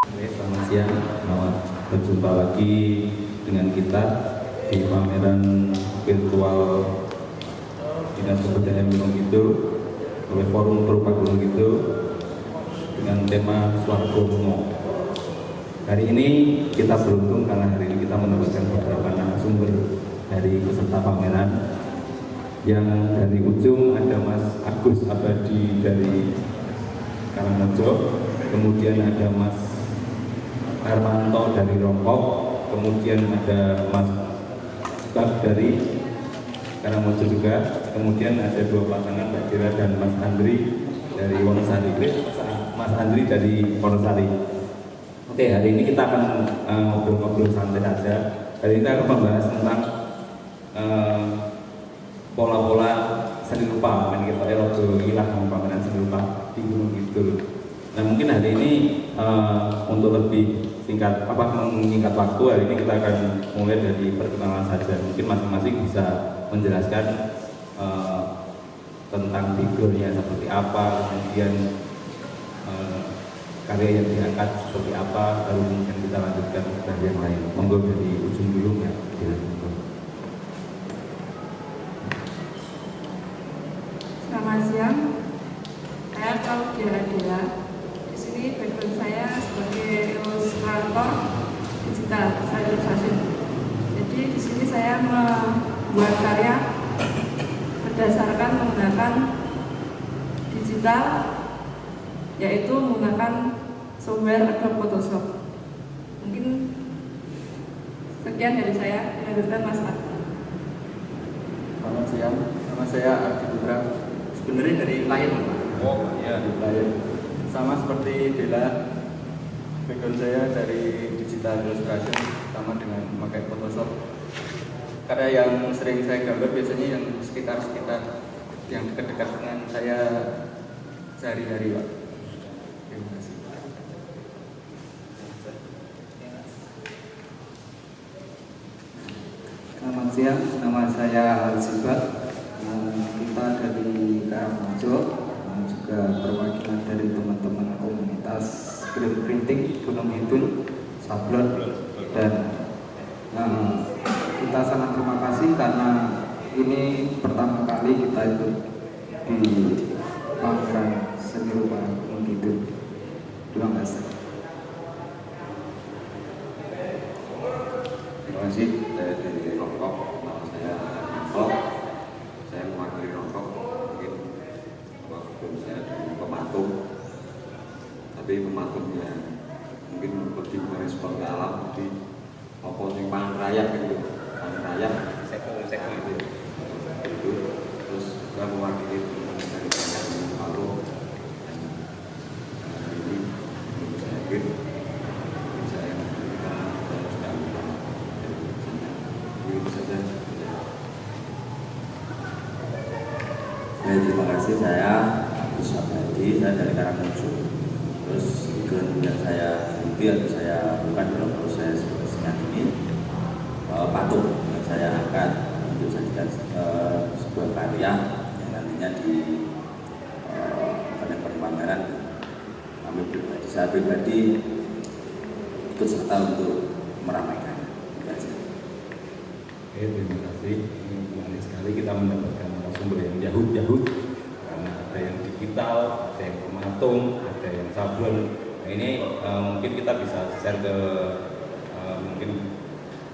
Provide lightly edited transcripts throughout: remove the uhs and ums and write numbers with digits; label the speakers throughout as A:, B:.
A: Oke, selamat siang, selamat berjumpa lagi dengan kita di pameran virtual Dinas Kebudayaan Gunung Kidul oleh Forum Perupa Gunung Kidul dengan tema Swargomo. Hari ini kita beruntung karena hari ini kita mendapatkan beberapa narasumber dari peserta pameran. Yang dari ujung ada Mas Agus Abadi dari Karangmojo, kemudian ada Mas Hermanto dari Rongkok, kemudian ada Mas Bab dari Karangmojo juga, kemudian ada dua pasangan Mbak Dira dan Mas Andri dari Wonosari. Mas Andri dari Wonosari. Oke, hari ini kita akan ngobrol-ngobrol santai saja. Hari ini kita akan membahas tentang pola-pola seni rupa, kita logo ilah pameran seni rupa di Gunung Kidul. Nah, mungkin hari ini untuk lebih menyingkat waktu, hari ini kita akan mulai dari perkenalan saja. Mungkin masing-masing bisa menjelaskan tentang figurnya seperti apa, kemudian karya yang diangkat seperti apa, lalu kemudian kita lanjutkan ke yang lain. Monggo dari ujung dulu ya.
B: Selamat siang, saya Claudia Dela. Di sini background saya sebagai ilustrator digital design fashion. Jadi di sini saya membuat karya berdasarkan menggunakan digital, yaitu menggunakan software Adobe Photoshop. Mungkin sekian dari saya. Dilanjutkan Mas Ardi.
C: Selamat siang, nama saya Ardi Putra. Sebenarnya dari Lion, Pak.
A: Oh iya,
C: Di Lion. Sama seperti Dela, background saya dari digital illustration, sama dengan memakai Photoshop. Karya yang sering saya gambar biasanya yang sekitar-sekitar, yang dekat-dekat dengan saya sehari-hari, Pak. Terima kasih.
D: Selamat siang, nama saya Alzibat. Kita dari Karangmojo, juga perwakilan dari teman-teman komunitas screen printing Gunung Kidul, Sablon, dan kita sangat terima kasih karena ini pertama kali kita ikut di pameran seni rupa Gunung Kidul. Terima kasih.
E: Terima kasih. Saya dari Rongkok, nama saya Rongkok. Saya mewakili Rongkok. Mungkin waktu saya dari pematung, tapi pematungnya mungkin lebih merespon ke alam. Jadi apa sing pangan rakyat gitu, pangan rakyat, sekol itu. Itu terus juga mewakili teman-teman dari Kabupaten Palu. Dan hari ini saya yakin saya itu saja.
F: Baik, terima kasih. Saya Agus Abadi, saya dari Karangmojo. Terus yang saya ikuti atau saya lakukan dalam proses penyelesaian ini patung yang saya angkat untuk jadikan sebuah karya yang nantinya di event pameran. Saya pribadi ikut serta untuk meramaikannya. Terima kasih.
A: Oke, terima kasih. Ini menarik sekali kita mendapatkan narasumber yang jahut-jahut karena ada yang digital, ada yang pematung, ada yang sablon. Nah, ini mungkin kita bisa share ke mungkin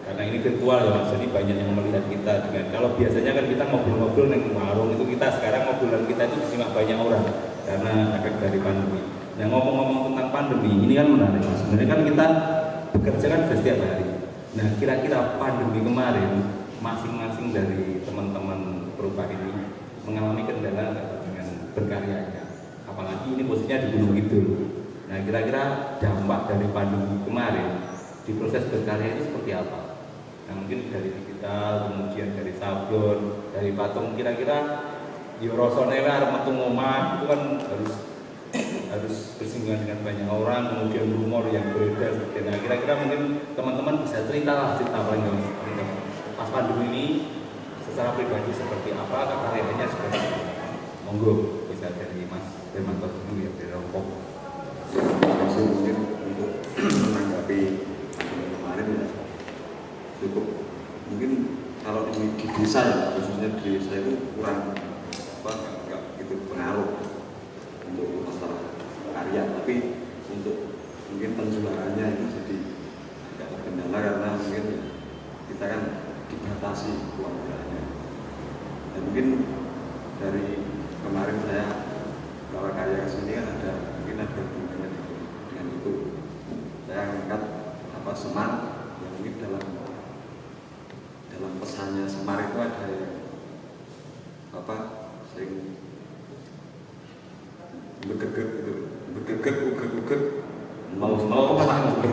A: karena ini virtual ya Mas, jadi banyak yang melihat kita dengan kalau biasanya kan kita ngobrol-ngobrol di warung itu sekarang ngobrolan kita itu disimak banyak orang karena efek dari pandemi. Nah, ngomong-ngomong tentang pandemi ini kan menarik Mas. Sebenarnya kan kita bekerja kan setiap hari. Nah, kira-kira pandemi kemarin masing-masing dari teman-teman perupa ini mengalami kendala dengan berkaryanya. Apalagi ini posisinya di Gunung Kidul. Nah, kira-kira dampak dari pandemi kemarin di proses berkarya itu seperti apa? Nah, mungkin dari digital, kemudian dari sablon, dari patung, kira-kira rasane arep metu omah itu kan harus bersinggungan dengan banyak orang, kemudian rumor yang beredar. Nah, kira-kira mungkin teman-teman bisa cerita paling pas pandemi ini secara pribadi seperti apa, karyanya seperti apa. Monggo bisa dari Mas Hermanto dulu ya dari Rongkok.
E: Terima kasih mungkin untuk mungkin penjualannya itu jadi agak terkendala karena mungkin kita kan dibatasi uangnya. Dan mungkin dari kemarin saya bawa karya ke sini kan mungkin ada hubungannya dengan itu. Saya angkat Semar yang mungkin dalam pesannya Semar itu ada yang sering begegek gitu, ugek mau
A: mungkin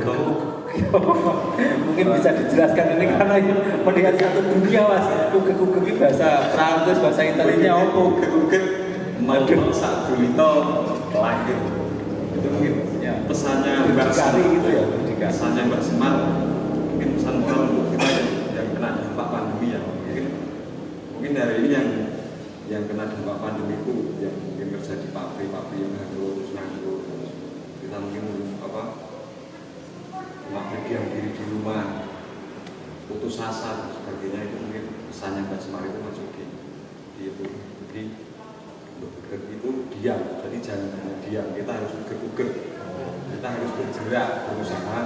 A: bisa dijelaskan ini karena melihat satu dunia mas. Ugek itu bahasa Prancis, bahasa Italianya apa?
E: Ugek mau sak dulito lahir itu mungkin ya, pesannya Mbak
A: Semar gitu ya.
E: Pesannya Mbak Semar mungkin pesan moral untuk kita yang kena dampak pandemi ya, mungkin hari ini yang kena dampak pandemi itu yang mungkin kerja di pabrik yang harus nganggur, kita mungkin cuma berdiam diri di rumah, putus asa dan sebagainya, itu mungkin pesannya Mbak Semar itu masuk di itu. Jadi bergerak itu diam, jadi jangan hanya diam, kita harus bergerak. Kita harus bergerak, berusaha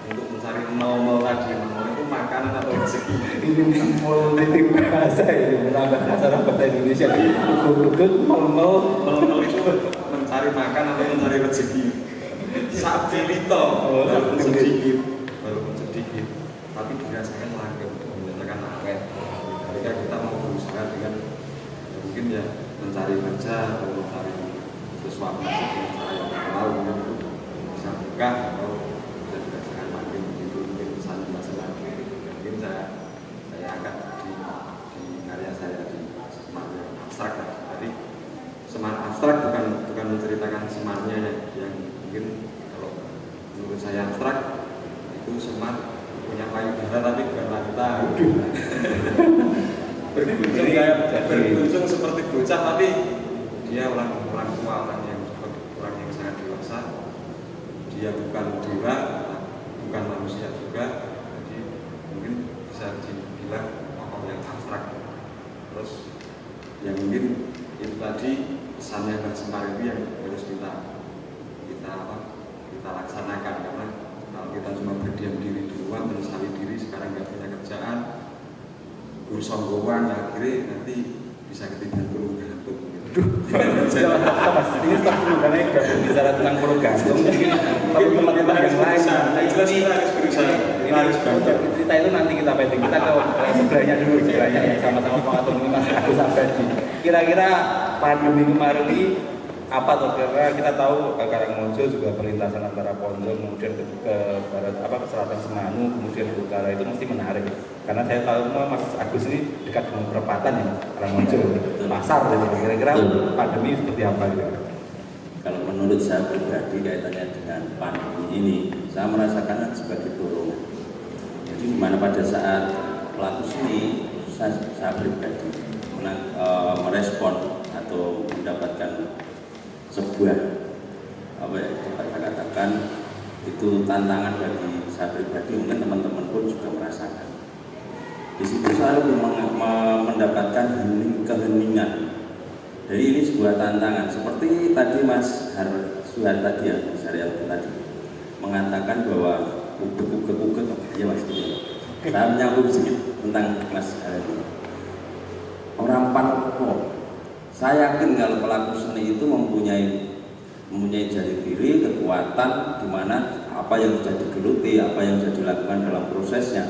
E: untuk mencari nol tadi. Nol itu makanan atau rezeki.
A: Ini multi bahasa ini, menambah bahasa Indonesia. Nol
E: itu mencari makan atau mencari rezeki. Sabdelito baru sedikit, tapi dirasakan langgeng, dirasakan awet. Ketika kita mau berusaha dengan mungkin ya mencari kerja atau mencari sesuatu dengan cara yang halal itu bisa berkah atau bisa dirasakan makin begitu. Mungkin pesan masalah mungkin saya angkat di karya saya di Semar yang abstrak. Jadi Semar abstrak bukan menceritakan Semarnya yang mungkin kalau menurut saya abstrak itu Semar punya payudara tapi bukan wanita. Berkunjung seperti bocah tapi dia orang tua, orang yang sangat dewasa. Dia bukan dewa, bukan manusia juga, jadi mungkin bisa dibilang tokoh yang abstrak. Terus yang mungkin itu tadi pesannya Mbak Semar itu yang harus kita laksanakan, karena kalau kita cuma berdiam diri di rumah, menyesali diri sekarang nggak punya kerjaan, bersonggowan, akhirnya nanti bisa ketiban peluru gantung.
A: Ini tak perlu karena nggak bicara tentang peluru gantung. Tapi teman-teman yang lain,
E: jelas kita harus berusaha.
A: Cerita itu nanti kita pending. Kita ke sebelahnya dulu, sebelahnya sama-sama pengatur ini Mas Agus Abadi. Kira-kira pandemi kemarin ini apa tuh? Karena kita tahu Karangmonjo juga perlintasan antara Ponco kemudian ke barat ke selatan Semanu kemudian ke utara, itu mesti menarik. Karena saya tahu Mas Agus ini dekat dengan perempatan ya Karangmonjo, pasar gitu. Kira-kira pandemi seperti apa gitu?
F: Kalau menurut saya pribadi kaitannya dengan pandemi ini, saya merasakan sebagai dorongan. Jadi dimana pada saat pelaku seni, saya pribadi merespon atau mendapatkan sebuah dapat saya katakan itu tantangan bagi saya pribadi, mungkin teman-teman pun juga merasakan. Di situ saya lebih mendapatkan keheningan. Jadi ini sebuah tantangan. Seperti tadi Mas Suhar tadi ya, Mas Haryat tadi mengatakan bahwa ugek ya Mas. Saya menyambung sedikit tentang Mas Haryat. Orang parpol, saya yakin kalau pelaku seni itu mempunyai jati diri, kekuatan, di mana apa yang sudah digeluti, apa yang sudah dilakukan dalam prosesnya,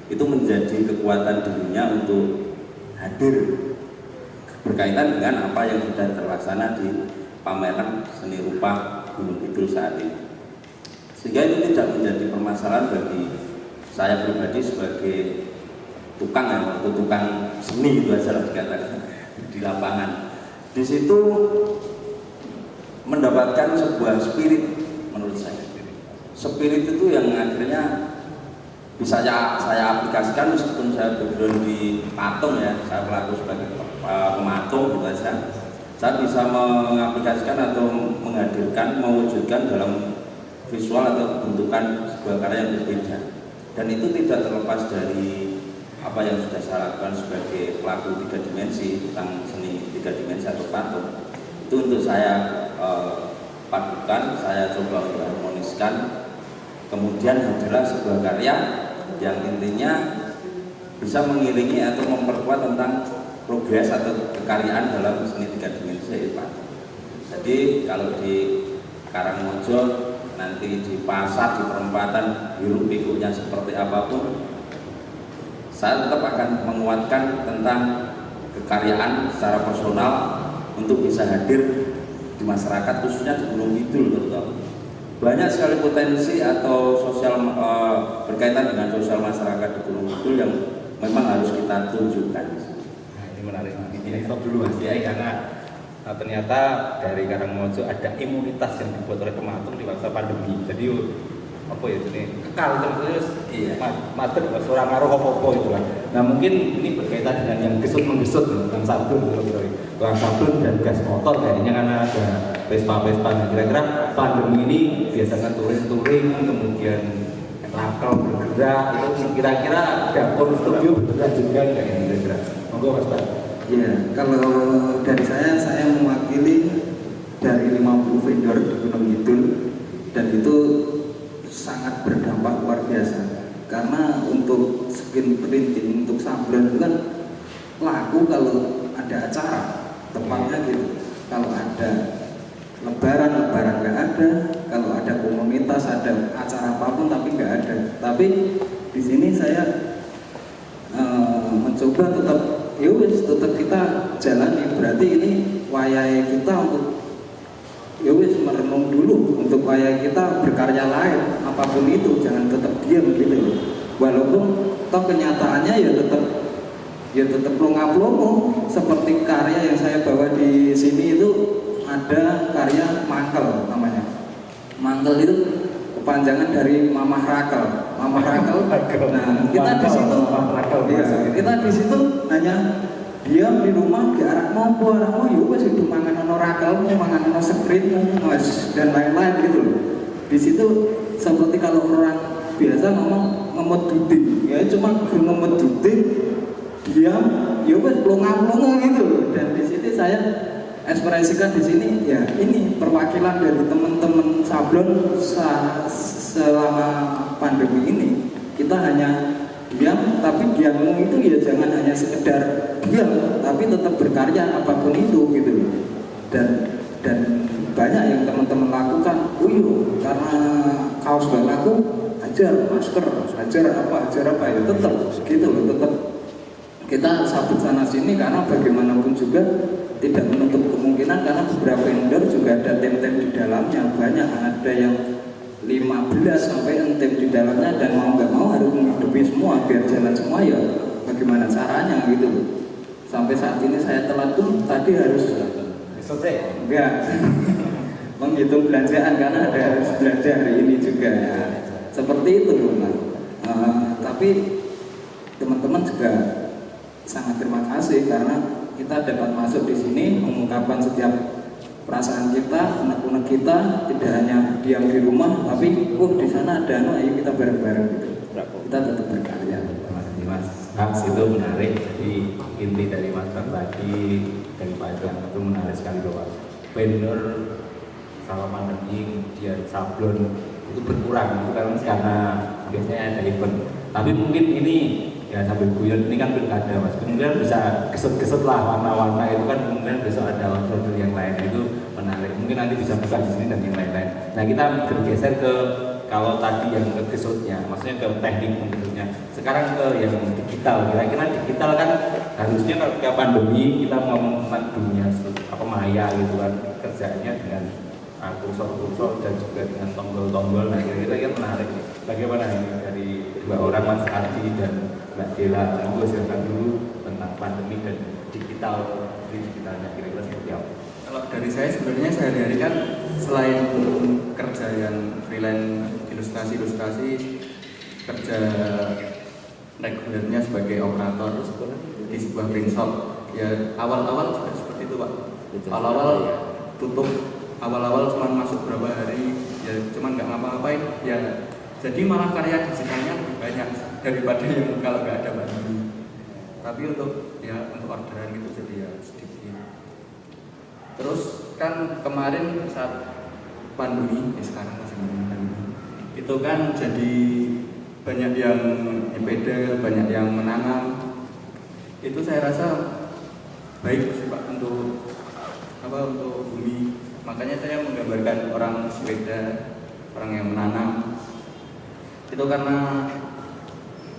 F: itu menjadi kekuatan dirinya untuk hadir berkaitan dengan apa yang sudah terlaksana di pameran seni rupa Gunung Kidul saat ini. Sehingga itu tidak menjadi permasalahan bagi saya pribadi sebagai tukang atau tukang seni itu saja dikatakan di lapangan. Di situ mendapatkan sebuah spirit, menurut saya. Spirit itu yang akhirnya bisa saya aplikasikan meskipun saya background di patung ya, saya pelaku sebagai pematung gitu saja. Saya bisa mengaplikasikan atau menghadirkan, mewujudkan dalam visual atau bentukan sebuah karya yang berbeda. Dan itu tidak terlepas dari apa yang sudah saya lakukan sebagai pelaku 3 dimensi, tentang seni 3 dimensi atau patung. Itu untuk saya padukan, saya coba untuk harmoniskan kemudian hadirlah sebuah karya yang intinya bisa mengiringi atau memperkuat tentang progres atau kekaryaan dalam seni tiga dimensi, Pak. Jadi kalau di Karangmojo nanti di pasar, di perempatan, hiruk pikuknya seperti apapun, saya tetap akan menguatkan tentang kekaryaan secara personal untuk bisa hadir di masyarakat, khususnya di Gunung Kidul terutama. Banyak sekali potensi atau sosial berkaitan dengan sosial masyarakat di Gunung Kidul yang memang harus kita tunjukkan.
A: Nah, ini menarik. Ini stop dulu Mas Yai, karena ternyata dari Karangmojo ada imunitas yang dibuat oleh pematung di masa pandemi. Jadi apa ya ini kekal terus mater seorang ngaruh apa-apa itu kan. Nah mungkin ini berkaitan dengan yang gesut-menggesut tentang sablon, tukang sablon dan gas motor kayaknya, karena ada Vespa-Vespa. Nah, kira-kira pandemi ini biasanya touring-touring, kemudian rakal bergerak, itu kira-kira dapur studio bergerak juga kayak kira-kira. Monggo Mas Pak.
D: Ya, kalau dari saya mewakili dari 50 vendor di Gunung Kidul, dan itu sangat berdampak luar biasa. Karena untuk screen printing, untuk sablon itu kan laku kalau ada acara, tempatnya gitu. Kalau ada lebaran nggak ada, kalau ada komunitas, ada acara apapun tapi nggak ada. Tapi di sini saya mencoba tetap kita jalani. Berarti ini wayai kita untuk merenung dulu, untuk wayai kita berkarya lain apapun itu, jangan tetap diam gitu loh. Walaupun toh kenyataannya ya tetap longa-longo. Seperti karya yang saya bawa di sini itu ada karya Mangkel namanya. Mangkel itu kepanjangan dari Mamah Rakel. Mamah Rakel. Nah, kita di situ hanya diam di rumah, diarak mau yuk wes itu mangan ono rakelmu, mangan ono sprintmu, dan lain-lain gitu loh. Di situ seperti kalau orang biasa ngomong ngemut duding, ya cuma ngemut duding, diam, yuk wes pelonga-pelonga gitu loh. Dan di sini saya ekspresikan di sini ya ini perwakilan dari teman-teman sablon selama pandemi ini. Kita hanya diam, tapi diammu itu ya jangan hanya sekedar diam, tapi tetap berkarya apapun itu gitu loh. Dan banyak yang teman-teman lakukan, karena kaos gak laku, ajar masker, ajar apa ya tetap gitu loh, tetap kita sabut sana sini, karena bagaimanapun juga tidak menutup kemungkinan, karena beberapa vendor juga ada tem-tem di dalamnya, banyak ada yang 15 sampai 6 tem di dalamnya, dan mau nggak mau harus menghidupi semua biar jalan semua, ya bagaimana caranya gitu loh. Sampai saat ini saya telat pun tadi harus enggak menghitung belanjaan karena ada harus belanja hari ini juga ya. Seperti itu loh. Tapi teman-teman juga sangat terima kasih karena kita dapat masuk di sini mengungkapkan setiap perasaan kita, unek-unek kita, tidak hanya diam di rumah, tapi di sana ada, ayo kita bareng-bareng gitu. Kita tetap berkarya.
A: Terima kasih Mas Aks, itu menarik. Jadi inti dari Mas Aks tadi, dari Pak Iwan itu menarik sekali bahwa vendor sama pandemi kemudian sablon itu berkurang, itu karena biasanya ada event. Tapi mungkin ini ya sambil guyon, ini kan pilkada Mas, kemudian bisa keset-keset lah warna-warna itu kan, kemudian besok ada order yang lain, itu menarik. Mungkin nanti bisa buka di sini dan yang lain-lain. Nah kita bergeser ke kalau tadi yang ke gesutnya, maksudnya ke teknik gesutnya. Sekarang ke yang digital. Kira-kira digital kan harusnya kalau kayak pandemi kita ngomong tentang dunia maya gitu kan, kerjanya dengan kursor-kursor dan juga dengan tombol-tombol. Nah kira-kira menarik. Bagaimana ini dari dua orang, Mas Ardi dan Mbak Dela? Monggo silakan dulu tentang pandemi dan digitalnya kira-kira seperti apa?
C: Kalau dari saya sebenarnya sehari-hari kan selain kerja yang freelance ilustrasi, kerja regulernya sebagai operator di sebuah print shop. Ya awal-awal juga seperti itu Pak. Awal-awal tutup, awal-awal cuma masuk berapa hari, ya cuma nggak ngapa-ngapain. Ya jadi malah karya digitalnya banyak daripada yang kalau nggak ada pandemi. Tapi untuk orderan gitu jadi ya sedikit. Terus kan kemarin saat pandemi, sekarang masih pandemi, itu kan jadi banyak yang nyepeda, banyak yang menanam. Itu saya rasa baik sih Pak untuk bumi. Makanya saya menggambarkan orang sepeda, orang yang menanam. Itu karena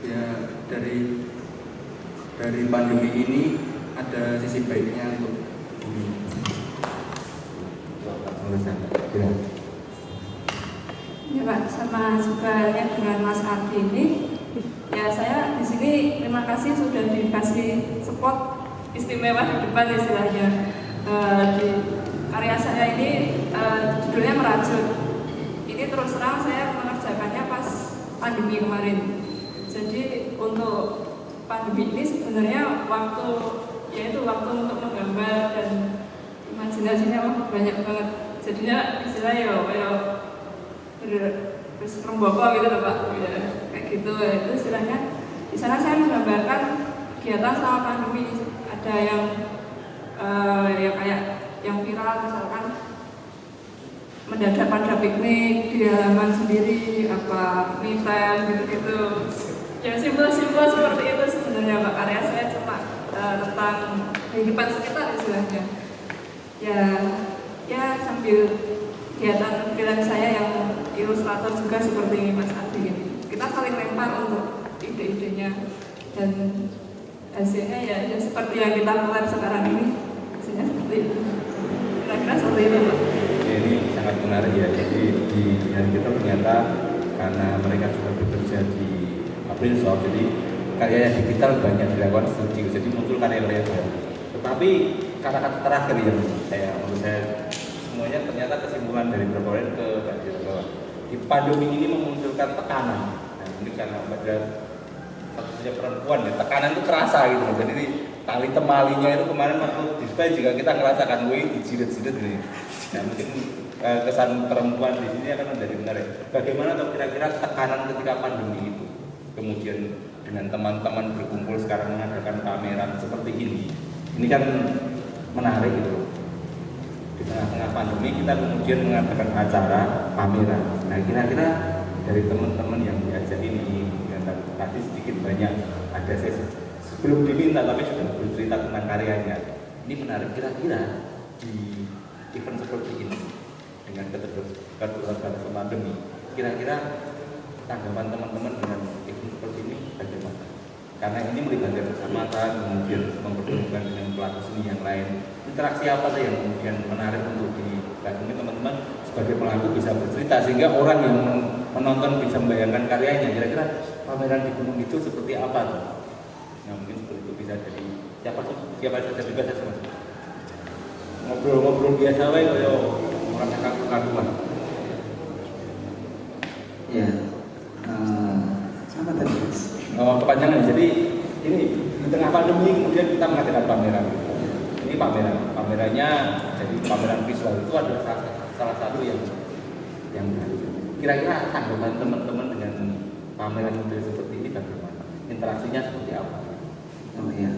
C: ya dari pandemi ini ada sisi baiknya untuk bumi.
B: Ya Pak, sama juga dengan Mas Ardi ini, ya saya di sini terima kasih sudah dikasih spot istimewa di depan istilahnya. Di karya saya ini judulnya Merajut. Ini terus terang saya mengerjakannya pas pandemi kemarin. Jadi untuk pandemi ini sebenarnya waktu untuk menggambar dan imajinasinya banyak banget. Jadinya istilahnya berseremboko gitu loh Pak, ya, kayak gitu. Itu istilahnya di sana saya menggambarkan kegiatan selama pandemi. Ada yang kayak yang viral misalkan mendadak pada piknik di halaman sendiri, apa me time gitu-gitu. Ya simpel-simpel seperti itu sebenarnya Pak. Karya saya cuma tentang kehidupan sekitar istilahnya. Ya sambil kegiatan freelance saya yang ilustrator juga seperti Mas Adi ini. Kita saling lempar untuk ide-idenya dan hasilnya ya seperti yang kita buat sekarang ini. Hasilnya seperti itu. Kira-kira seperti itu Pak.
A: Ini sangat menarik ya. Jadi di yang kita ternyata karena mereka sudah bekerja di Printshop, jadi karya yang digital banyak dilakukan studio, jadi muncul karya-karya baru. Tetapi kata-kata terakhir yang menurut saya semuanya ternyata kesimpulan dari beberapa orang ke bahwa di pandemi ini memunculkan tekanan. Nah, ini karena pada satu-satunya perempuan ya, tekanan itu kerasa gitu. Jadi tali temalinya itu kemarin waktu display juga kita ngerasakan dijilat-jilat ini. Nah, mungkin kesan perempuan di sini akan menjadi menarik. Bagaimana atau kira-kira tekanan ketika pandemi itu? Kemudian dengan teman-teman berkumpul sekarang mengadakan pameran seperti ini kan menarik gitu. Di tengah-tengah pandemi kita kemudian mengadakan acara pameran. Nah kira-kira dari teman-teman yang diajak ini, yang tadi sedikit banyak ada sesi sebelum diminta tapi sudah bercerita tentang karyanya. Ini menarik, kira-kira di event seperti ini dengan keterbatasan pandemi, kira-kira tanggapan teman-teman dengan event seperti ini bagaimana? Karena ini melibatkan kecamatan, kemudian mempertemukan dengan pelaku seni yang lain. Interaksi apa sih yang kemudian menarik untuk dilakukan teman-teman sebagai pelaku bisa bercerita sehingga orang yang menonton bisa membayangkan karyanya. Kira-kira pameran di gunung itu seperti apa tuh? Nah mungkin seperti itu bisa jadi siapa saja juga saya mas. Ngobrol-ngobrol biasa wae kaya orang kaku-kakuan.
D: Ya. Sama tadi Mas.
A: Kepanjangan. Jadi ini di tengah pandemi kemudian kita mengadakan pameran. Ini pamerannya jadi pameran visual itu adalah salah satu yang kira-kira tanggapan teman-teman dengan pameran model seperti ini bagaimana? Interaksinya seperti apa?
D: Oh iya.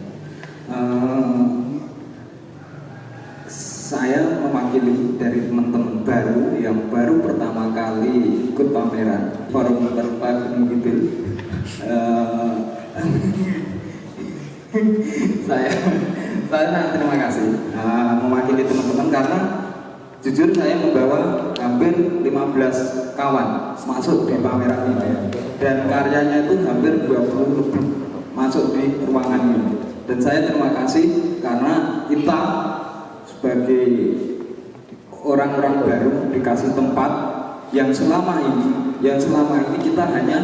D: Saya mewakili dari teman-teman baru yang baru pertama kali ikut pameran Forum Terbuka Gunung Kidul. Saya sangat terima kasih mewakili teman-teman karena jujur saya membawa hampir 15 kawan masuk di pameran ini dan karyanya itu hampir 20 lebih masuk di ruangan ini. Dan saya terima kasih karena kita sebagai orang-orang baru dikasih tempat yang selama ini kita hanya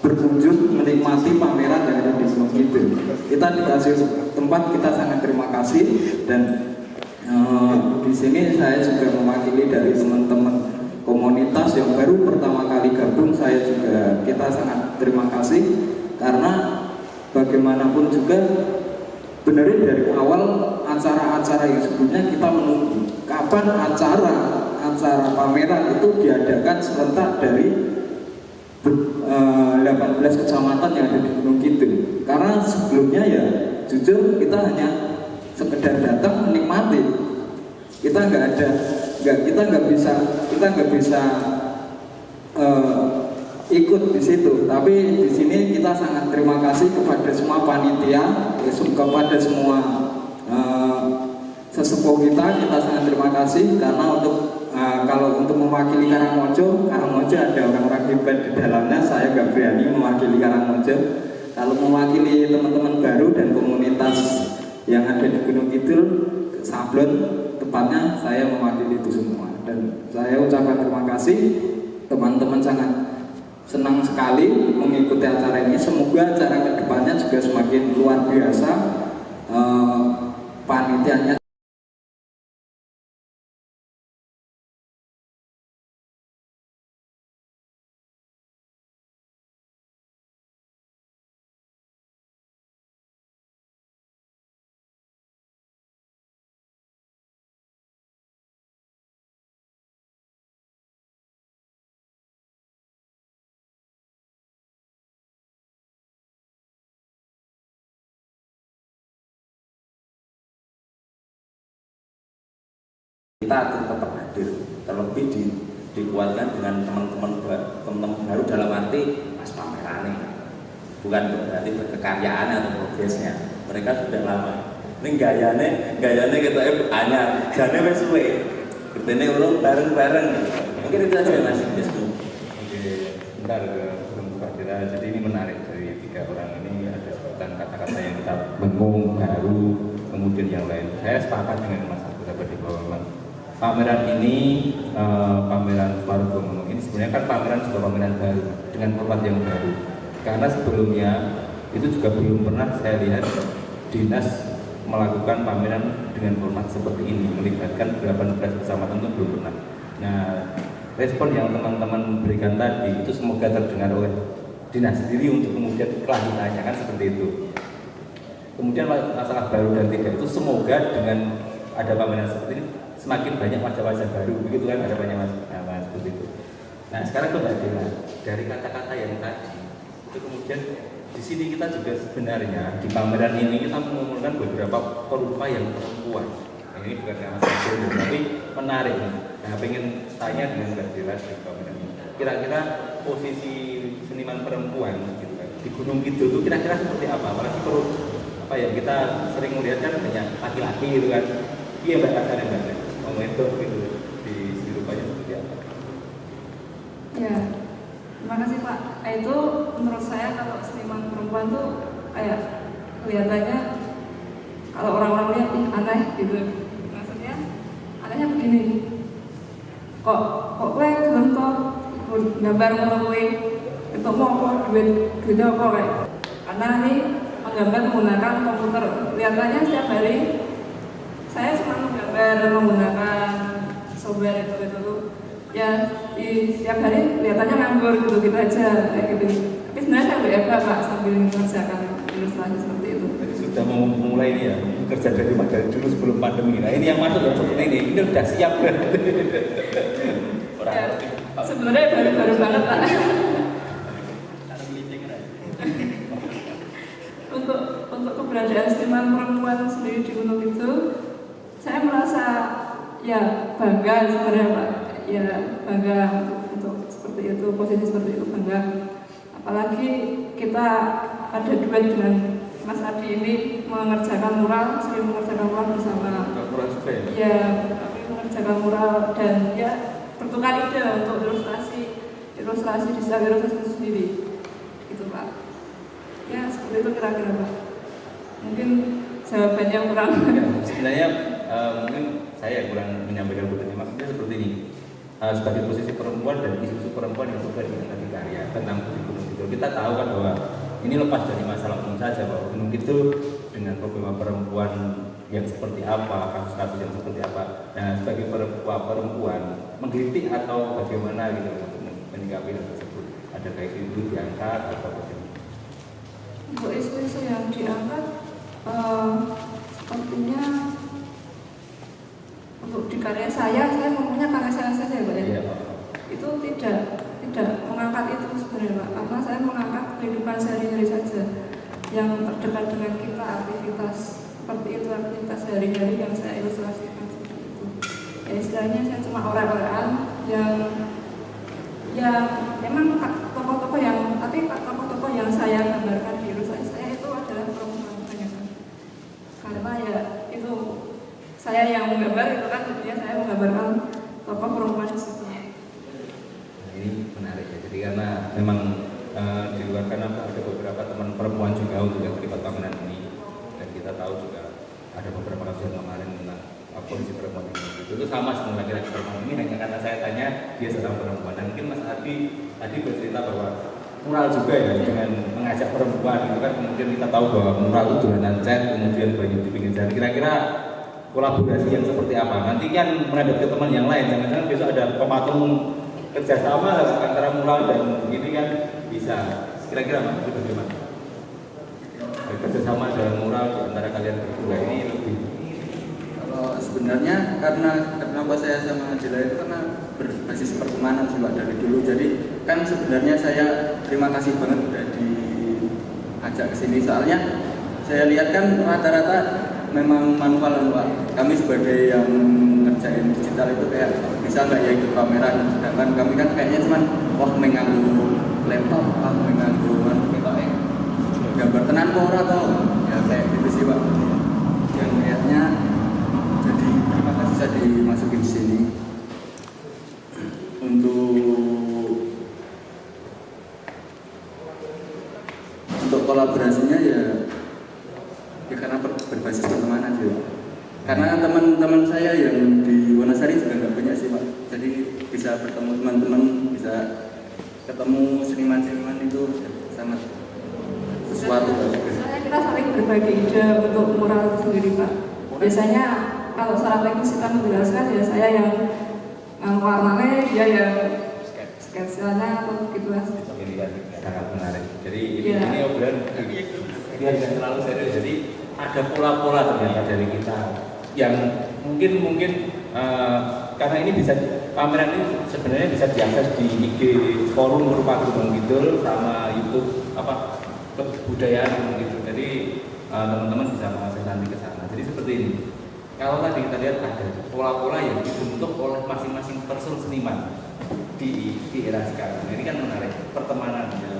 D: berkunjung menikmati pameran yang ada di Gunung Kidul. Kita dikasih tempat, kita sangat terima kasih dan di sini saya juga mewakili dari teman-teman komunitas yang baru pertama kali gabung. Kita sangat terima kasih karena bagaimanapun juga benerin dari awal acara-acara yang sebelumnya kita menunggu kapan acara pameran itu diadakan serentak dari 18 kecamatan yang ada di Gunung Kidul. Karena sebelumnya ya jujur kita hanya sekedar datang menikmati. Kita nggak bisa ikut di situ. Tapi di sini kita sangat terima kasih kepada semua panitia, kepada semua sesepuh kita sangat terima kasih karena kalau untuk mewakili Karangmojo ada orang-orang hebat di dalamnya. Saya nggak berani mewakili Karangmojo. Kalau mewakili teman-teman baru dan komunitas yang ada di Gunung Kidul, Sablon tepatnya, saya mewakili itu semua. Dan saya ucapkan terima kasih, teman-teman sangat senang sekali mengikuti acara ini. Semoga acara kedepannya juga semakin luar biasa. Panitianya
F: kita tetap hadir, terlebih dikuatkan dengan teman-teman baru dalam arti pas pamerannya, bukan berarti berkekaryaan atau progresnya. Mereka sudah lama. Ini gayane kita hanya jane wis suwe. Bertene urung bareng-bareng. Mungkin itu aja Mas Wisnu.
A: Oke, sebentar sebelum buka kira. Jadi ini menarik dari tiga orang ini, ada sebutan kata-kata yang kita bingung baru, kemudian yang lain. Saya sepakat dengan Mas Agus tadi bahwa memang pameran ini, pameran Suara Gunung ini sebenarnya kan pameran sebuah pameran baru dengan format yang baru. Karena sebelumnya itu juga belum pernah saya lihat dinas melakukan pameran dengan format seperti ini, melibatkan 18 kecamatan itu belum pernah. Nah, respon yang teman-teman berikan tadi itu semoga terdengar oleh dinas sendiri untuk kemudian kelanjutannya kan seperti itu. Kemudian masalah baru dan tidak itu semoga dengan ada pameran seperti ini semakin banyak wajah-wajah baru, begitu kan, ada banyak wajah seperti itu. Nah sekarang ke Mbak Dela, dari kata-kata yang tadi itu kemudian di sini kita juga sebenarnya di pameran ini kita mengumpulkan beberapa perupa yang perempuan. Nah, ini bukan karena saya tapi menarik. Nah pengen tanya dengan Mbak Dela di pameran ini, kira-kira posisi seniman perempuan gitu kan di Gunung Kidul itu kira-kira seperti apa? Apalagi apa ya, kita sering melihat kan banyak laki-laki gitu kan. Iya Mbak kasarnya Mbak, momentum gitu di rupanya seperti apa?
B: Ya, terima kasih Pak. Itu menurut saya kalau seniman perempuan tuh kayak kelihatannya kalau orang-orang lihat aneh gitu. Maksudnya anehnya begini. Kok gue belum tau gambar ngelakui itu mau apa duit apa kayak. Karena ini menggambar menggunakan komputer. Kelihatannya setiap hari saya cuma menggambar menggunakan software itu ya di setiap hari kelihatannya nganggur gitu aja kayak gitu. Tapi sebenarnya saya WFH Pak sambil mengerjakan ilustrasi seperti itu.
A: Jadi sudah mau mulai ini ya, kerja dari dulu sebelum pandemi. Nah ini yang masuk yang seperti ini udah siap kan?
B: Ya, sebenarnya baru-baru banget Pak. Untuk keberadaan seniman perempuan sendiri di Gunung itu, saya merasa ya bangga sebenarnya Pak, ya bangga untuk seperti itu, posisi seperti itu bangga. Apalagi kita ada duet dengan Mas Adi ini mengerjakan mural, sering mengerjakan mural bersama. Ya, mengerjakan mural dan ya bertukar ide untuk ilustrasi desain ilustrasi itu sendiri, gitu Pak. Ya seperti itu kira-kira Pak. Mungkin jawabannya kurang.
A: Ya, sebenarnya mungkin saya kurang menyampaikan begitu. Maksudnya seperti ini, sebagai posisi perempuan dan isu-isu perempuan yang suka dengan tadi karya tentang Gunung Kidul, kita tahu kan bahwa ini lepas dari masalah umum saja bahwa Gunung Kidul dengan problema perempuan yang seperti apa, kasus-kasus yang seperti apa. Nah, sebagai perempuan menggelitik atau bagaimana gitu untuk menyikapi hal tersebut. Ada kayak itu diangkat atau bagaimana?
B: Untuk isu-isu yang diangkat, sepertinya untuk di karya saya ngomongnya karya saya saja Pak ya. Itu tidak mengangkat itu sebenarnya Pak, karena saya mengangkat kehidupan sehari-hari saja yang terdekat dengan kita, aktivitas seperti itu, aktivitas sehari-hari yang saya ilustrasikan seperti itu. Ya istilahnya saya cuma orang-orang yang memang tokoh-tokoh
A: memang di luar sana ada beberapa teman perempuan juga untuk yang terlibat bangunan ini, dan kita tahu juga ada beberapa kasus kemarin tentang polisi perempuan ini. Itu sama sebenarnya laki-laki perempuan ini, hanya karena saya tanya dia seorang perempuan. Dan mungkin Mas Adi tadi bercerita bahwa mural juga ya dengan mengajak perempuan itu kan, kemudian kita tahu bahwa mural itu dolanan cat, kemudian banyak di pinggir jalan. Kira-kira kolaborasi yang seperti apa? Nanti kan merembet ke teman yang lain, jangan-jangan besok ada pematung kerjasama antara mural dan begini kan bisa. Kira-kira Mas, itu bagaimana? Kerjasama dalam mural di antara kalian berdua ini lebih.
C: Kalau sebenarnya karena kenapa saya sama Adila itu karena berbasis pertemanan sih Pak dari dulu. Jadi kan sebenarnya saya terima kasih banget udah diajak ke sini, soalnya saya lihat kan rata-rata memang manual Pak. Kami sebagai yang ngerjain digital itu kayak bisa nggak ya ikut pameran, sedangkan kami kan kayaknya cuman wah mengganggu laptop, mengganggu gambar tenan kok atau ya kayak gitu sih Pak. Yang lihatnya jadi terima kasih saya dimasukin di sini. Untuk kolaborasinya ya karena berbasis pertemanan juga. Karena teman-teman saya yang di Wonosari juga nggak banyak sih Pak. Jadi bisa bertemu teman-teman, bisa ketemu seniman-seniman itu sangat sesuatu.
B: Soalnya kita saling berbagi ide untuk mural itu sendiri Pak. Biasanya kalau secara teknis kita menjelaskan ya saya yang warnanya, dia yang sketsanya atau gitu Mas.
A: Ini kan sangat menarik. Jadi ini obrolan ini tidak terlalu serius. Jadi ada pola-pola ternyata dari kita yang mungkin karena ini bisa, pameran ini sebenarnya bisa diakses di IG forum berupa Gunung Kidul sama YouTube kebudayaan gitu. Jadi teman-teman bisa mengakses nanti ke sana. Jadi seperti ini. Kalau tadi kita lihat ada pola-pola yang dibentuk oleh masing-masing person seniman di era sekarang. Ini kan menarik, pertemanan ya.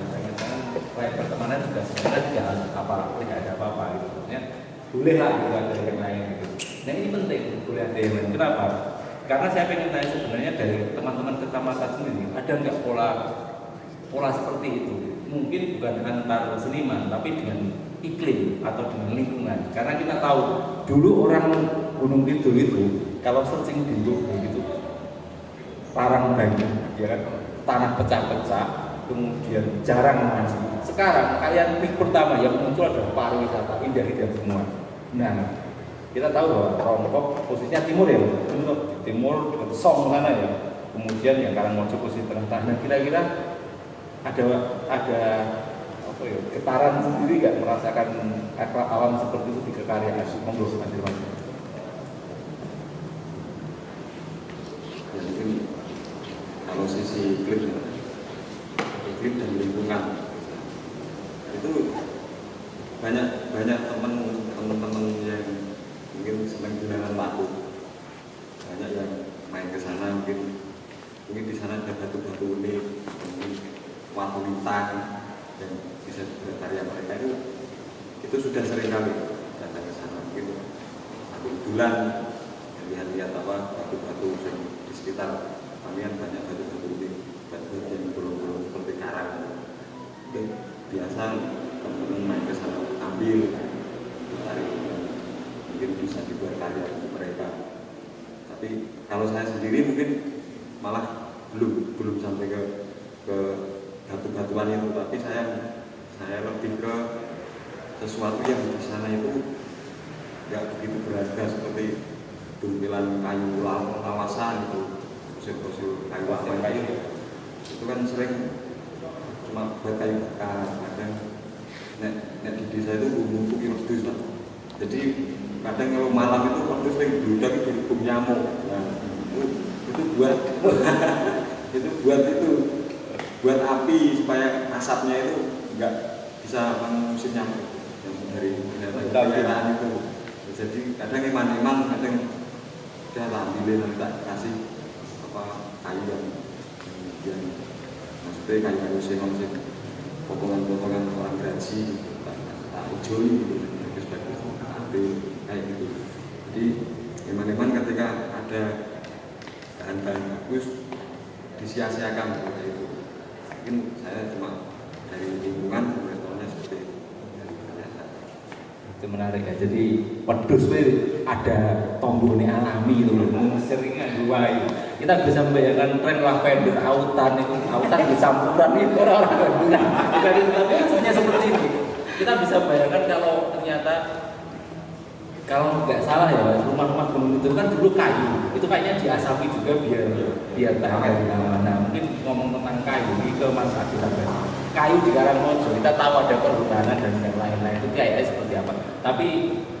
A: Pertemanan juga sebenarnya tidak ada apa-apa gitu. Ya, bolehlah gitu ada yang lain gitu. Nah ini penting, boleh ada yang lain. Kenapa? Karena saya pengen tanya sebenarnya dari teman-teman kecamatan sendiri, ada nggak pola seperti itu? Mungkin bukan antar seniman, tapi dengan iklim atau dengan lingkungan. Karena kita tahu dulu orang Gunung Kidul itu kalau searching di Google gitu, parang banyak, ya kan, tanah pecah-pecah, kemudian jarang mandi. Sekarang kalian klik pertama yang muncul adalah pariwisata, indah-indah semua. Nah, kita tahu bahwa Rongkok posisinya timur ya, untuk timur dekat Song sana ya. Kemudian yang Karangmojo posisi tengah-tengah. Nah, kira-kira ada apa ya, getaran sendiri nggak merasakan alam seperti itu di kekaryaan Monggo Mas Irwan.
E: Ya, mungkin kalau sisi iklim dan lingkungan itu banyak teman-teman yang mungkin senang jualan batu, banyak yang main ke sana, mungkin di sana ada batu-batu unik, mungkin watu lintang yang bisa dibuat karya mereka itu sudah sering kali datang ke sana, mungkin satu bulan lihat-lihat batu-batu yang di sekitar kalian banyak batu-batu unik, batu-batu yang bolong-bolong seperti karang. Itu biasa teman-teman main ke sana ambil, tarik, mungkin bisa dibuat karya untuk mereka. Tapi kalau saya sendiri mungkin malah belum sampai ke batu-batuan itu, tapi saya lebih ke sesuatu yang di sana itu nggak begitu berharga seperti dumpilan kayu lawasan itu, fosil kayu itu kan sering cuma buat kayu bakar. Kadang nek di desa itu numpuk wedhus lah. Jadi kadang kalau malam itu wedhus sering bludak itu dihukum nyamuk. Nah, itu buat api supaya asapnya itu nggak bisa mengusir nyamuk yang dari binatang itu. Jadi kadang iman-iman, kadang udah lah ambilin nanti tak kasih kayu yang maksudnya kayu sengon sih, potongan orang gaji tak ijoli gitu, bagus ambil kayak gitu. Jadi iman-iman ketika ada bahan-bahan bagus disia-siakan seperti itu. mungkin saya cuma dari lingkungan beritahunya seperti itu.
A: Itu menarik ya. Jadi pedus itu ada tombolnya alami itu loh. Seringnya dua itu. Kita bisa membayangkan tren lavender autan itu, autan di campuran itu orang-orang bilang. Tapi hasilnya seperti ini. Kita bisa bayangkan kalau ternyata kalau nggak salah ya, rumah-rumah gunung itu kan dulu kayu. Itu kayaknya diasapi juga biar tahan dari mana. Mungkin ngomong tentang kayu ini ke Mas Adi tadi. Kayu di Karangmojo kita tahu ada perhutanan dan yang lain-lain itu kayaknya seperti apa. Tapi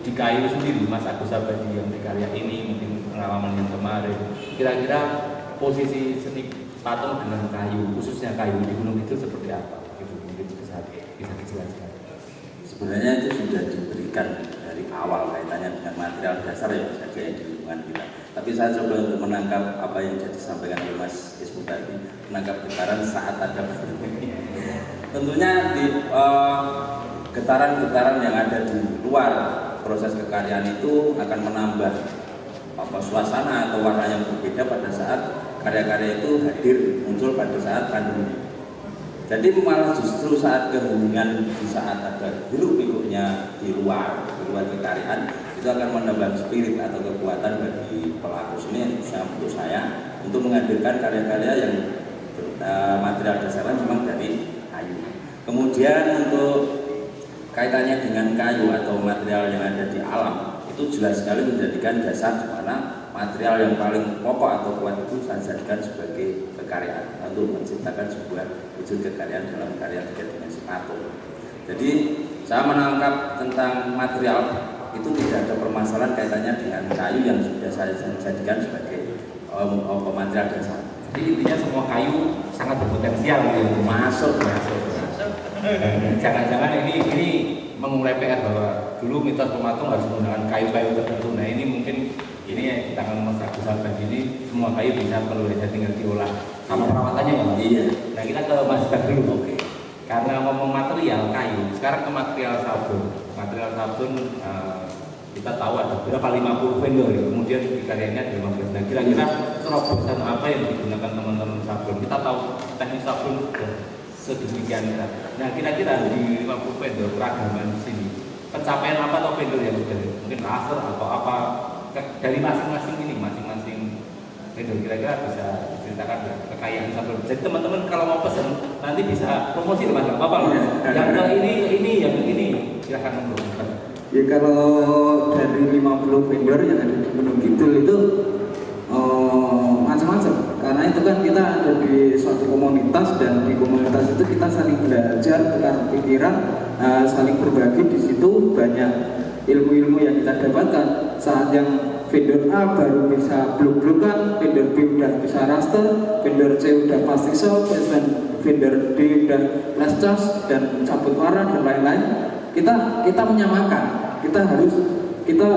A: di kayu sendiri Mas Agus Abadi yang di karya ini mungkin pengalaman yang kemarin. Kira-kira posisi seni patung dengan kayu, khususnya kayu di gunung itu seperti apa? Itu mungkin bisa dijelaskan.
F: Sebenarnya itu sudah diberikan dari awal kaitannya dengan material dasar yang saja yang di lingkungan kita. Tapi saya coba untuk menangkap apa yang jadi disampaikan oleh Mas Ismu tadi, menangkap getaran saat ada tentunya di getaran-getaran yang ada di luar proses kekaryaan itu akan menambah suasana atau warna yang berbeda pada saat karya-karya itu hadir muncul pada saat pandemi. Jadi malah justru saat keheningan, di saat ada hiruk-pikuknya di luar kekaryaan, itu akan menambah spirit atau kekuatan bagi pelaku seni untuk saya untuk menghadirkan karya-karya yang material dasarnya memang dari kayu. Kemudian untuk kaitannya dengan kayu atau material yang ada di alam, itu jelas sekali menjadikan dasar di mana material yang paling pokok atau kuat itu saya jadikan sebagai kekaryaan untuk menciptakan sebuah wujud kekaryaan dalam karya 3 dimensi patung. Jadi saya menangkap tentang material itu tidak ada permasalahan kaitannya dengan kayu yang sudah saya jadikan sebagai material dasar.
A: Jadi intinya semua kayu sangat berpotensial gitu. Masuk. Jangan-jangan ini mengulai PR bahwa dulu mitos pematung harus menggunakan kayu-kayu tertentu. Nah ini mungkin ini tangan Mas Agus Abadi ini semua kayu bisa perlu saja tinggal diolah sama perawatannya ya Mas? Iya. Nah kita ke Mas Agus dulu. Oke. Karena ngomong material kayu, sekarang ke material sabun. Material sabun kita tahu ada berapa 50 vendor ya. Kemudian di karyanya ada 15. Nah kira-kira terobosan apa yang digunakan teman-teman sabun? Kita tahu teknik sabun sudah sedemikian. Nah kira-kira di 50 vendor keragaman di sini pencapaian apa atau vendor yang sudah mungkin laser atau apa dari masing-masing vendor kira-kira bisa diceritakan ya, kekayaan sabun. Jadi teman-teman kalau mau pesen nanti bisa promosi Mas, nggak apa-apa loh. Yang ke ini, yang ini silahkan membuka.
D: Ya kalau dari 50 vendor yang ada di Gunung Kidul itu macam-macam. Karena itu kan kita ada di suatu komunitas dan di komunitas itu kita saling belajar, tukar pikiran, saling berbagi. Di situ banyak ilmu-ilmu yang kita dapatkan. Saat yang vendor A baru bisa blok-blokan, vendor B udah bisa raster, vendor C udah plastic shop, dan vendor D udah flash charge dan cabut warna dan lain-lain. Kita menyamakan, kita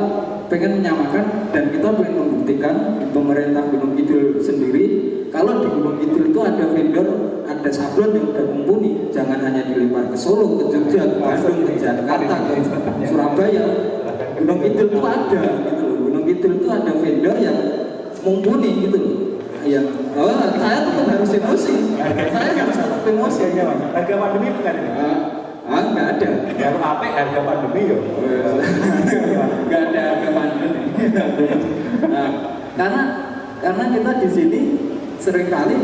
D: pengen menyamakan dan kita pengen membuktikan di pemerintah Gunung Kidul sendiri kalau di Gunung Kidul itu ada vendor, ada sablon yang udah mumpuni, jangan hanya dilempar ke Solo, ke Jogja, ke Bandung, ke Jakarta, ke Surabaya. Gunung Kidul itu ada gitu. Gunung Kidul itu ada vendor yang mumpuni gitu. Yang saya tetap harus emosi. Saya harus tetap emosi aja.
A: Harga pandemi bukan ini?
D: Nggak ada.
A: Baru apa harga pandemi ya?
D: Nggak ada harga pandemi. Karena kita di sini seringkali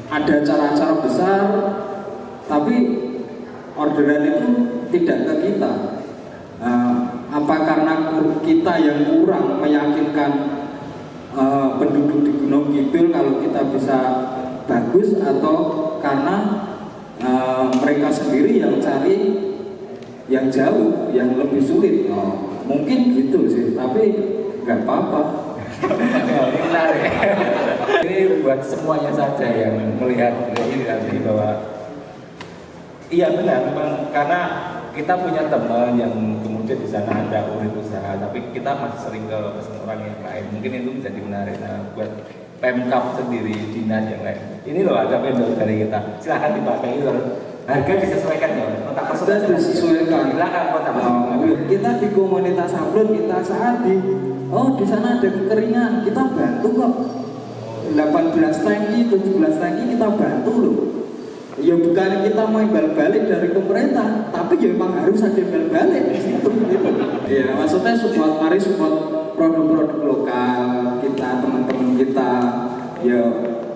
D: ada acara-acara besar, tapi orderan itu tidak ke kita. Apa karena kita yang kurang meyakinkan penduduk di Gunung Kidul kalau kita bisa bagus, atau karena mereka sendiri yang cari yang jauh, yang lebih sulit? Mungkin gitu sih, tapi nggak apa-apa.
A: Ini buat semuanya saja yang melihat ini nanti bahwa iya benar, memang karena kita punya teman yang kemudian di sana ada unit usaha, tapi kita masih sering ke pesan orang yang lain. Mungkin itu menjadi menarik. Nah, buat Pemkab sendiri, dinas yang lain. Ini loh ada vendor dari kita. Silahkan dipakai itu. Harga disesuaikan ya. Kontak personal
D: disesuaikan.
A: Silakan kontak personal.
D: Kita di komunitas sablon, kita saat di sana ada kekeringan, kita bantu kok. 18 tangki, 17 tangki kita bantu loh. Ya bukan kita mau imbal balik dari pemerintah, tapi ya memang harus ada imbal balik di situ gitu. Ya maksudnya support, mari support produk-produk lokal kita, teman-teman kita. Ya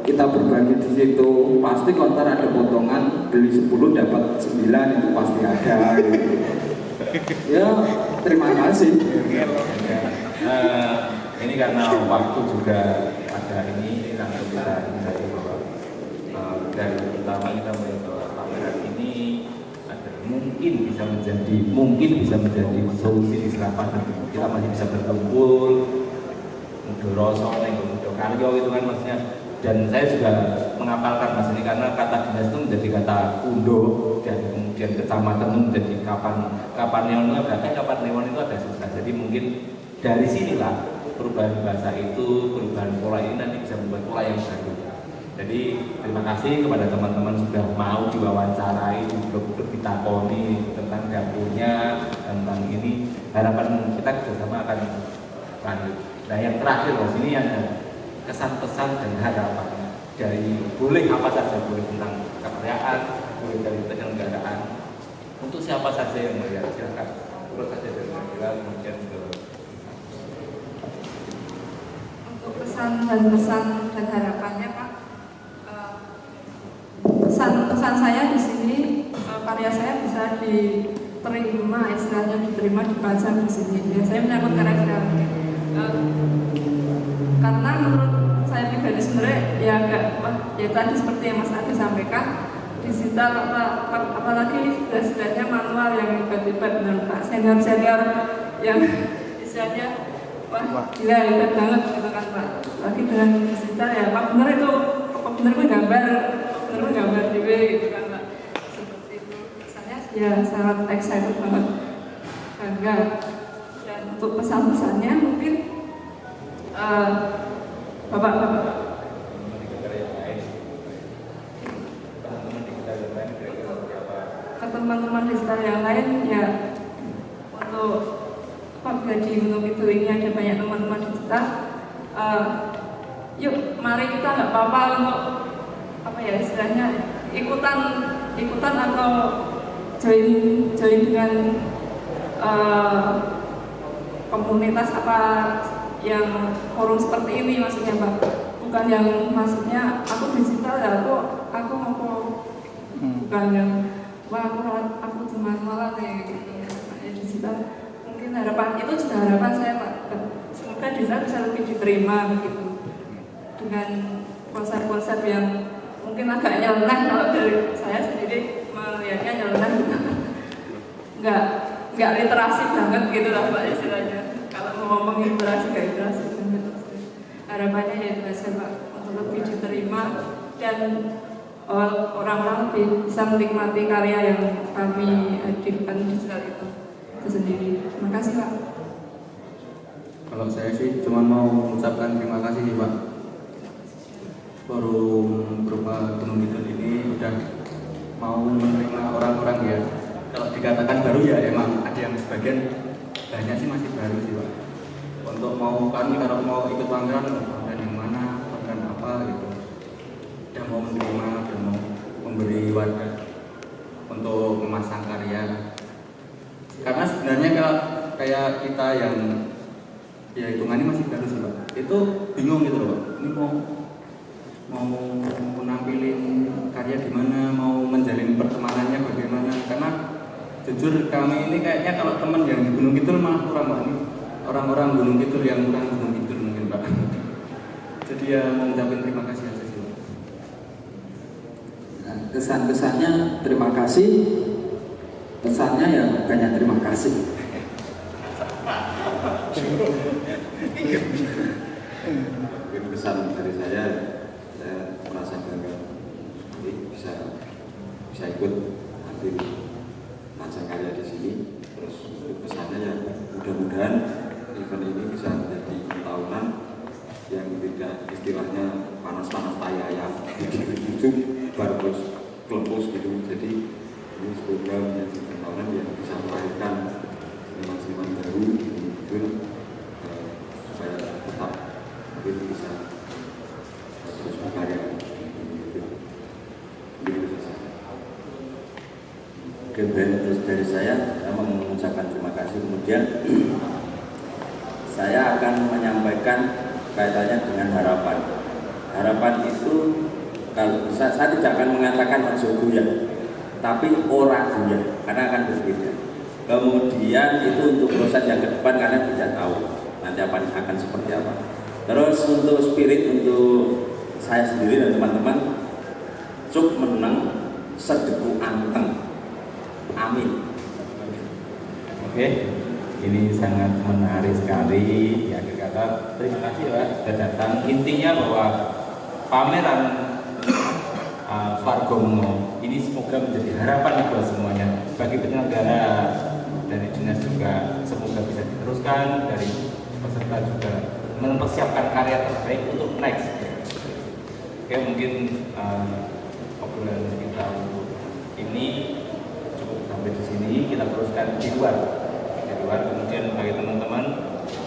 D: kita berbagi di situ, pasti kontar ada potongan, beli 10 dapat 9 itu pasti ada gitu. Ya terima kasih.
A: Ini karena waktu juga ada ini langsung kita hindari bahwa dari pertama kita melihat bahwa pameran ini ada mungkin bisa menjadi solusi di selatan. Kita masih bisa berkumpul, mudo rasa, mudo karyo itu kan maksudnya. Dan saya juga mengapalkan mas ini karena kata dinas itu menjadi kata kundo dan kemudian kecamatan itu menjadi kapan neon itu ada susah. Jadi mungkin dari sinilah perubahan bahasa itu, perubahan pola ini nanti bisa membuat pola yang baru. Jadi terima kasih kepada teman-teman sudah mau diwawancarai, untuk ditakoni tentang dapurnya, tentang ini. Harapan kita bersama akan lanjut. Nah yang terakhir di sini ada kesan-pesan dan harapannya dari boleh apa saja, boleh tentang kekayaan, boleh dari penyelenggaraan. Untuk siapa saja yang melihat silakan urut saja dari kemudian ke
B: pesan dan pesan dan harapannya Pak. Pesan saya di sini karya saya bisa diterima, istilahnya diterima, dipajang di sini. Ya, saya menyambut karya karena menurut saya pribadi sebenarnya ya enggak, ya tadi seperti yang Mas Adi sampaikan, digital apalagi sudah manual yang hebat-hebat dengan Pak senior yang istilahnya wah gila hebat banget gitu kan Pak. Lagi dengan digital ya Pak bener itu gambar di gitu kan Pak. Seperti itu. Saya ya sangat excited banget, bangga. Dan untuk pesan-pesannya mungkin Bapak-bapak ke teman-teman digital yang lain ya, untuk apabila di Gunung Kidul ini ada banyak teman-teman digital, yuk mari kita nggak apa-apa untuk apa ya istilahnya ikutan atau join dengan komunitas apa yang forum seperti ini maksudnya Pak, bukan yang maksudnya aku digital ya aku mau bukan yang wah aku cuma malah kayak gitu ya digital. Mungkin harapan itu juga harapan saya Pak, semoga digital bisa lebih diterima begitu dengan konsep-konsep yang mungkin agak nyeleneh. Kalau dari saya sendiri melihatnya nyeleneh gitu. nggak literasi banget gitu lah Pak istilahnya. Kalau mau ngomong literasi nggak literasi banget. Harapannya ya itu aja Pak, untuk lebih diterima dan orang-orang lebih bisa menikmati karya yang kami hadirkan digital itu sendiri. Terima kasih Pak.
C: Kalau saya sih cuma mau mengucapkan terima kasih nih Pak. Forum berupa Gunung Kidul ini udah mau menerima orang-orang ya. Kalau dikatakan baru ya emang ada yang sebagian banyak sih masih baru sih Pak. Untuk mau kami kalau mau ikut pameran dan yang mana pameran apa gitu, udah mau menerima dan mau memberi wadah untuk memasang karya. Karena sebenarnya kalau kayak kita yang ya hitungannya masih baru sih Pak, itu bingung gitu loh Pak. Ini mau menampilin karya di mana, mau menjalin pertemanannya bagaimana. Karena jujur kami ini kayaknya kalau teman yang di Gunung Kidul malah kurang Pak. Ini orang-orang Gunung Kidul yang kurang Gunung Kidul mungkin Pak. Jadi ya mau ucapin terima kasih aja sih Pak.
D: Nah, kesan-kesannya terima kasih, pesannya ya banyak terima kasih.
E: Mungkin pesan dari saya merasa bangga ini bisa ikut nanti pasang karya di sini. Terus pesannya ya mudah-mudahan event ini bisa menjadi tahunan yang tidak istilahnya panas-panas tai ayam gitu baru terus kelepus gitu. Jadi ini semoga menjadi tahunan yang bisa melahirkan seniman-seniman baru gitu, supaya tetap mungkin bisa
F: Oke, baik. Terus dari saya mengucapkan terima kasih. Kemudian saya akan menyampaikan kaitannya dengan harapan. Harapan itu kalau bisa saya tidak akan mengatakan ojo goyah, tapi ora goyah, karena akan berbeda. Kemudian itu untuk proses yang ke depan karena tidak tahu nanti akan seperti apa. Terus untuk spirit untuk saya sendiri dan teman-teman, cuk menang sedeku anteng. Amin.
A: Oke, ini sangat menarik sekali. Ya, akhir kata terima kasih Pak sudah datang. Intinya bahwa pameran Fargono ini semoga menjadi harapan buat semuanya, bagi penyelenggara dari dinas juga semoga bisa diteruskan, dari peserta juga mempersiapkan karya terbaik untuk next. Oke, mungkin obrolan kita untuk ini cukup sampai di sini, kita teruskan di luar. Kemudian bagi teman-teman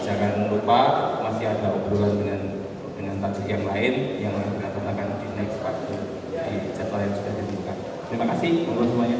A: jangan lupa masih ada obrolan dengan topik yang lain yang akan di next waktu di jadwal yang sudah ditentukan. Terima kasih untuk semuanya.